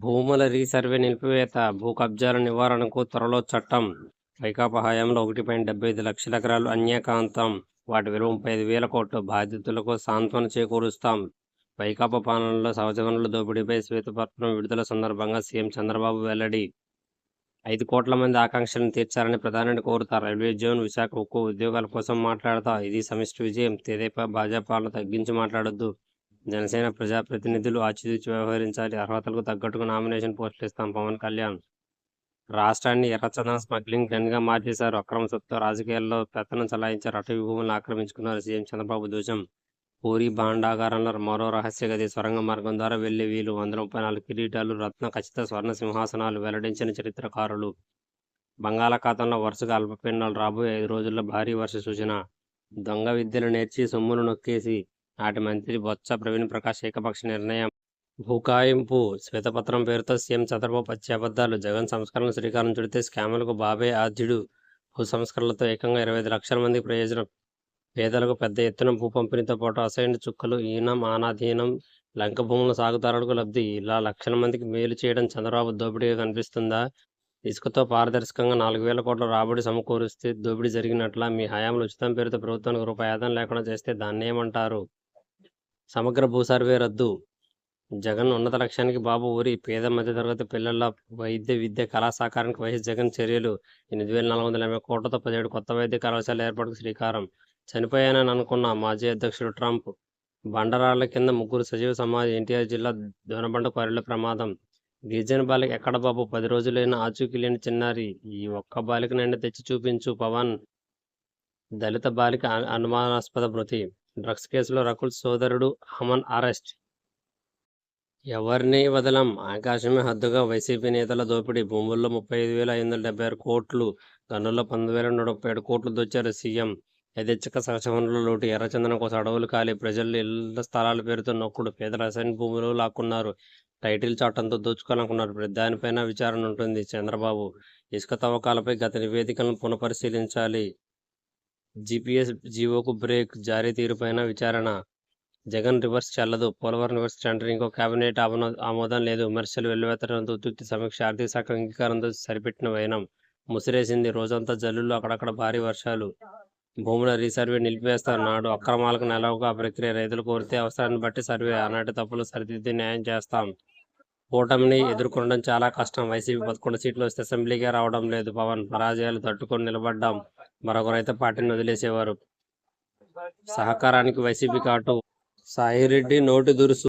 భూముల రీసర్వే నిలిపివేత, భూ కబ్జాల నివారణకు త్వరలో చట్టం. వైకాపా హయాంలో 1.75 లక్షల ఎకరాలు అన్యాక్రాంతం. వాటి విలువ 35,000 కోట్లు. బాధితులకు సాంత్వన చేకూరుస్తాం. వైకాపా పాలనలో సహజ వనరుల దోపిడీపై శ్వేతపత్రం విడుదల సందర్భంగా సీఎం చంద్రబాబు వెల్లడి. 5 కోట్ల మంది ఆకాంక్షలను తీర్చాలని ప్రధానిని కోరుతా. రైల్వే జోన్, విశాఖ ఉక్కు ఉద్యోగాల కోసం మాట్లాడతా. ఇది సమిష్టి విజయం. తెదేపా, భాజపాలను తగ్గించి మాట్లాడొద్దు. జనసేన ప్రజాప్రతినిధులు ఆచితూచి వ్యవహరించాలి. అర్హతలకు తగ్గట్టుగా నామినేషన్ పోస్టులు ఇస్తాం. పవన్ కళ్యాణ్. రాష్ట్రాన్ని ఎర్రచందనం స్మగ్లింగ్ డెన్గా మార్చేశారు. అక్రమ సొత్తు రాజకీయాల్లో పెత్తనం చలాయించారు. అటవీ భూములను ఆక్రమించుకున్నారు. సీఎం చంద్రబాబు ధ్వజం. పూరి భాండాగారంలో మరో రహస్య గది. సొరంగ మార్గం ద్వారా వెళ్లే వీలు. 134 కిరీటాలు, రత్న ఖచ్చిత స్వర్ణ సింహాసనాలు వెల్లడించిన చరిత్రకారులు. బంగాళాఖాతంలో వరుసగా అల్పపీడనాలు. రాబోయే 5 రోజుల్లో భారీ వర్ష సూచన. దొంగ విద్యలు నేర్చి సొమ్మును నొక్కేసి నాటి మంత్రి బొత్స ప్రవీణ్ ప్రకాష్ ఏకపక్ష నిర్ణయం. భూకాయింపు శ్వేతపత్రం పేరుతో సీఎం చంద్రబాబు పచ్చి అబద్ధాలు. జగన్ సంస్కరణలు శ్రీకారం చుడితే స్కాములకు బాబే ఆద్యుడు. భూ సంస్కరణలతో ఏకంగా 25 లక్షల మందికి ప్రయోజనం. పేదలకు పెద్ద ఎత్తున భూ పంపిణీతో పాటు అసైన్డ్ చుక్కలు, ఈనం, ఆనాధీనం, లంక భూముల సాగుదారులకు లబ్ధి. ఇలా లక్షల మందికి మేలు చేయడం చంద్రబాబు దోపిడీగా కనిపిస్తుందా? ఇసుకతో పారదర్శకంగా 4,000 కోట్ల రాబడి సమకూరుస్తే దోపిడీ జరిగినట్లా? మీ హయాంలో ఉచితం పేరుతో ప్రభుత్వానికి రూపాయి ఆదాయం లేకుండా చేస్తే దాన్నేమంటారు? సమగ్ర భూ సర్వే రద్దు. జగన్ ఉన్నత లక్ష్యానికి బాబు ఊరి. పేద మధ్యతరగతి పిల్లల వైద్య విద్య కళా సహకారానికి వైఎస్ జగన్ చర్యలు. 8,480 కోట్లతో 17 కొత్త వైద్య కళాశాల ఏర్పాటుకు శ్రీకారం. చనిపోయానని అనుకున్న మాజీ అధ్యక్షుడు ట్రంప్. బండరాళ్ల కింద ముగ్గురు సజీవ సమాధి. ఎన్టీఆర్ జిల్లా దొనబండ క్వారీలో ప్రమాదం. గిరిజన బాలిక ఎక్కడ బాబు? 10 రోజులైన ఆచూకీ లేని చిన్నారి. ఈ ఒక్క బాలికనైనా తెచ్చి చూపించు పవన్. దళిత బాలిక అనుమానాస్పద మృతి. డ్రగ్స్ కేసులో రకుల్ సోదరుడు అమన్ అరెస్ట్. ఎవరిని వదలం. ఆకాశమే హద్దుగా వైసీపీ నేతల దోపిడీ. భూముల్లో 35,576 కోట్లు. గనుల్లో 19,137 కోట్లు దోచారు సీఎం. యథేచ్ఛగా సహజ వనరుల లోటు. ఎర్రచందనం కోసం అడవులు ఖాళీ. ప్రజలు ఇళ్ల స్థలాల పేరుతో నొక్కుడు. పేదల అసైన్ భూములు లాక్కున్నారు. టైటిల్ చట్టంతో దోచుకోవాలనుకున్నారు. దానిపైన విచారణ ఉంటుంది. చంద్రబాబు. ఇసుక తవ్వకాలపై గత నివేదికలను పునఃపరిశీలించాలి. GPS జీవోకు break. జారీ తీరుపైన విచారణ. జగన్ రివర్స్ చెల్లదు. పోలవరం రివర్స్ టెండరింగ్కు కేబినెట్ ఆమోదం లేదు. విమర్శలు వెల్లువెత్తడంతో ఉద్రిక్త సమీక్ష. ఆర్థిక శాఖ అంగీకారంతో సరిపెట్టిన వైనం. ముసిరేసింది. రోజంతా జల్లులు, అక్కడక్కడ భారీ వర్షాలు. భూముల రీసర్వే నిలిపివేస్తారు. నాడు అక్రమాలకు నెలవుగా ప్రక్రియ. రైతులు కోరితే అవసరాన్ని బట్టి సర్వే. ఆనాటి తప్పులు సరిదిద్ది న్యాయం చేస్తాం. కూటమిని ఎదుర్కొనడం చాలా కష్టం. వైసీపీ 11 సీట్లు వస్తే అసెంబ్లీకే రావడం లేదు. పవన్. పరాజయాలు తట్టుకొని నిలబడ్డాం. మరొకరైతే పార్టీని వదిలేసేవారు. సహకారానికి వైసీపీ కాటు. సాయిరెడ్డి నోటి దురుసు.